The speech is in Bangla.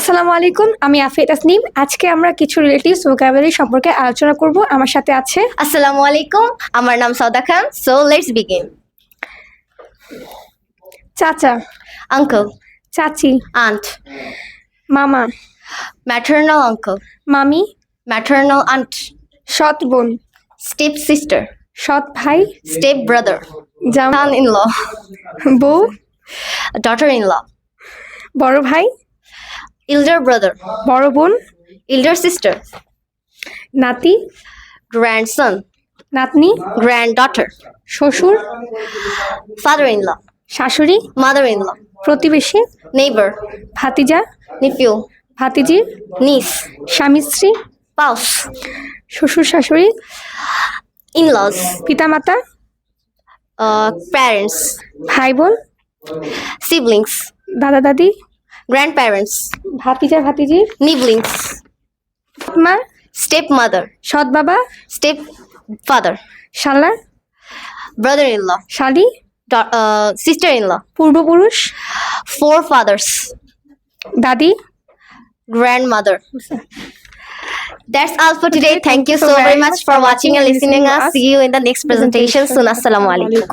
আসসালামু আলাইকুম, আমি আফিয়া তাসনিম। আজকে আমরা কিছু রিলেটিভস ভোকাবুলারি সম্পর্কে আলোচনা করব। আমার সাথে আছে আসসালামু আলাইকুম, আমার নাম Sauda Khan. So let's begin. চাচা, আঙ্কেল, চাচি, আন্ট, মামা, ম্যাটার্নাল আঙ্কেল, মামি, ম্যাটার্নাল আন্ট, সৎ বোন, স্টেপ সিস্টার, সৎ ভাই, স্টেপ ব্রাদার, জামা, সান ইন ল, বউ, ডটার ইন ল, বড় ভাই, ইল্ডার ব্রাদার, বড় বোন, ইল্ডার সিস্টার, নাতি, গ্র্যান্ডসন, নাতনি, গ্র্যান্ড ডটার, শ্বশুর, ফাদার ইন ল, শাশুড়ি, মাদার ইন ল, প্রতিবেশী, নেইবার, ভাতিজা, নিফিউ, ভাতিজি, নিস, স্বামী স্ত্রী, পাউস, শ্বশুর শাশুড়ি, ইন-লস, পিতামাতা, প্যারেন্টস, ভাই বোন, সিবলিংস, দাদা দাদি, গ্র্যান্ডপ্যারেন্টস, ভাতিজা ভাতিজি, নিবলিংস, মা, স্টেপ মাদার, সৎ বাবা, স্টেপ ফাদার, শালা, brother in law, শালি, sister in law, পূর্বপুরুষ, forefathers, দাদি। grandmother. That's all for today. Thank you so very much for watching and listening us. See you in the next presentation soon. Assalamu alaikum.